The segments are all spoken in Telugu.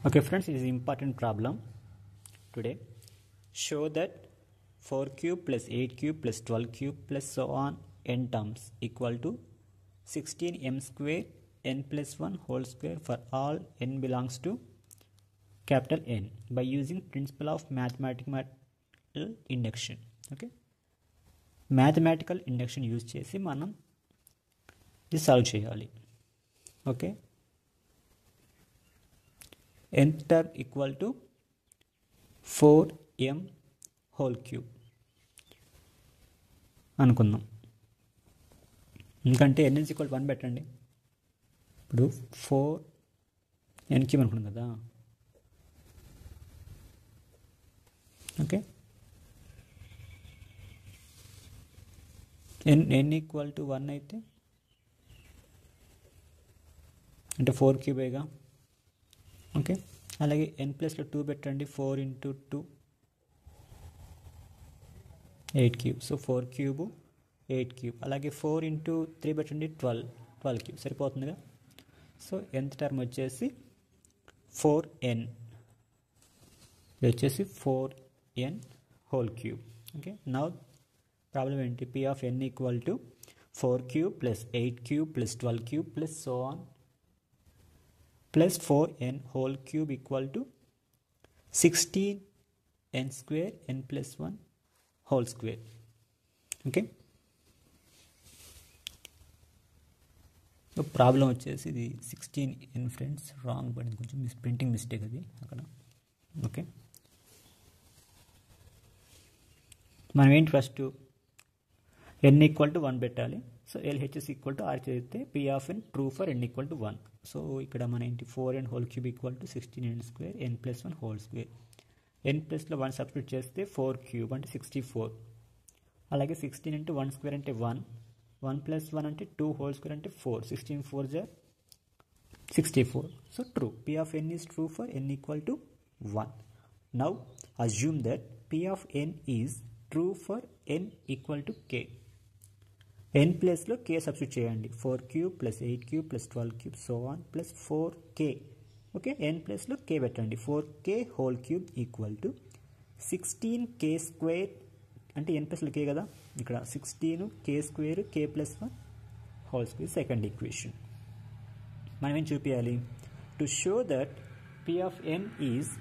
Okay friends, this is an important problem today. Show that 4 cube plus 8 cube plus 12 cube plus so on n terms equal to 16 m square n plus 1 whole square for all n belongs to capital N by using principle of mathematical induction. Okay, mathematical induction use చేసి మనం ఇది సాల్వ్ చేయాలి. Okay, nth term equal to 4m whole cube అనుకుందాం. ఎందుకంటే n is equal to 1 పెట్టండి. ఇప్పుడు 4n క్యూబ్ అనుకున్నాం కదా. ఓకే, n ఈక్వల్ టు 1 అయితే అంటే 4 క్యూబేగా. ఓకే, అలాగే n ప్లస్లో 2 పెట్టండి. 4 × 2 8 క్యూబ్. So 4 cube 8 cube. అలాగే 4 × 3 పెట్టండి. 12 క్యూబ్ సరిపోతుందిగా. సో nth టర్మ్ వచ్చేసి 4n, ఇది వచ్చేసి 4n whole cube. Okay, now problem ఏంటి? p of n equal to 4 cube plus 8 cube plus 12 cube plus so on plus 4n whole cube equal to 16n square n plus 1 whole square. Okay, so problem వచ్చేసి ఇది 16n ఫ్రెండ్స్, రాంగ్ పడింది, కొంచెం ప్రింటింగ్ మిస్టేక్ అది అక్కడ. ఓకే, మనం ఏంటి ఫస్ట్ n ఈక్వల్ టు 1 పెట్టాలి. So LHS equal to R చేస్తే P of n true for n equal to 1. So ఇక్కడ మన ఏంటి 4n whole cube equal to 16n square n plus 1 whole square. n ప్లస్లో 1 సబ్స్టిట్యూట్ చేస్తే 4 క్యూబ్ అంటే 64. అలాగే 16 × 1 స్క్వేర్ అంటే 1, 1 ప్లస్ 1 అంటే 2 హోల్ స్క్వేర్ అంటే 4, 16 4 జా 64. So true, P of n is true for n equal to 1. Now assume that P of n is true for n equal to k. n ప్లస్లో k సబ్స్టిట్యూట్ చేయండి. 4 cube plus 8 cube plus 12 cube so on plus 4k. Okay, n ప్లస్లో k పెట్టండి. 4k whole cube equal to 16k square అంటే n ప్లస్లో k కదా. ఇక్కడ 16k square k plus 1 whole square. Second equation మనం ఏం చూపించాలి? To show that p of n is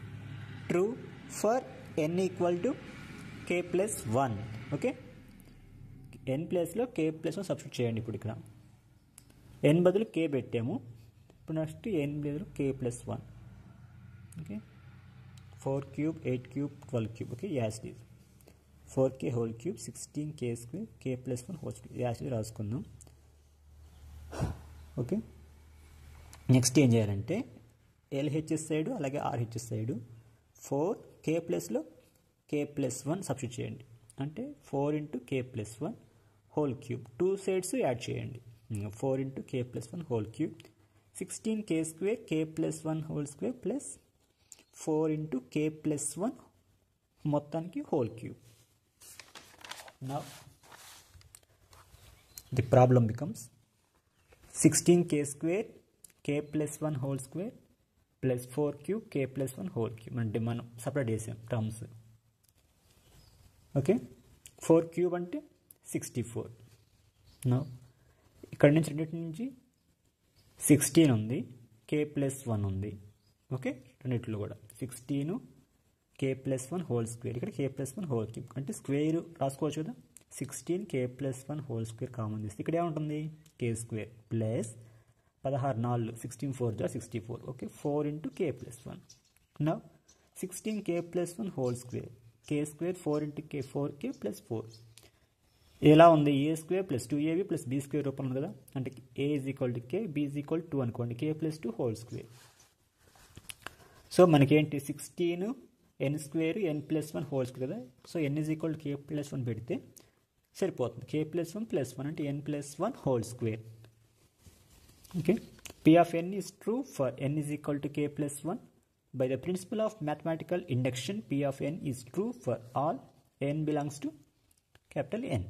true for n equal to k plus 1. Okay, n ప్లస్లో k ప్లస్ 1 సబ్స్టిట్యూట్ చేయండి. ఇప్పుడు ఇక్కడ n బదులు k పెట్టాము. ఇప్పుడు నెక్స్ట్ n బదులు k plus 1. Okay, 4 cube 8 cube 12 cube. Okay, as it is 4k whole cube 16k square k plus 1 whole square as it రాసుకుందాం. ఓకే, నెక్స్ట్ ఏం చేయాలంటే LHS సైడు అలాగే RHS సైడు 4k ప్లస్లో k ప్లస్ 1 సబ్స్టిట్యూట్ చేయండి. అంటే 4 × k plus 1 whole cube. 2 sides add చేయండి. 4 × k plus 1 whole cube 16k square k plus 1 whole square plus 4 × k plus 1 మొత్తానికి whole cube. Now the problem becomes 16k square k plus 1 whole square plus 4 cube k plus 1 whole cube. అంటే మనం సపరేట్ చేసాం టర్మ్స్. ఓకే, 4 క్యూబ్ అంటే 64. నో ఇక్కడ నుంచి రెండింటి నుంచి 16 ఉంది, k ప్లస్ 1 ఉంది. ఓకే, రెండింటిలో కూడా 16 k ప్లస్ 1 హోల్ స్క్వేర్, ఇక్కడ k ప్లస్ 1 హోల్ క్యూబ్ అంటే స్క్వేర్ రాసుకోవచ్చు కదా. 16 k plus 1 whole square common తీస్తే ఇక్కడ ఏముంటుంది? k స్క్వేర్ ప్లస్ 16 4 16 4 జా 64. Okay, 4 × k plus 1. No 16k plus 1 whole square, k square 4 × k 4k plus 4. ఎలా ఉంది? a square plus 2ab plus b square రూపంలో ఉంది కదా. అంటే a is equal to k, b is equal to 2 అనుకోండి. k plus 2 whole square. So మనకేంటి 16 n square n plus 1 whole square కదా. So n is equal to k plus 1 పెడితే సరిపోతుంది. k ప్లస్ 1 ప్లస్ 1 అంటే n plus 1 whole square. Okay, p of n is true for n is equal to k plus 1. By the principle of mathematical induction, P of n is true for all n belongs to capital N.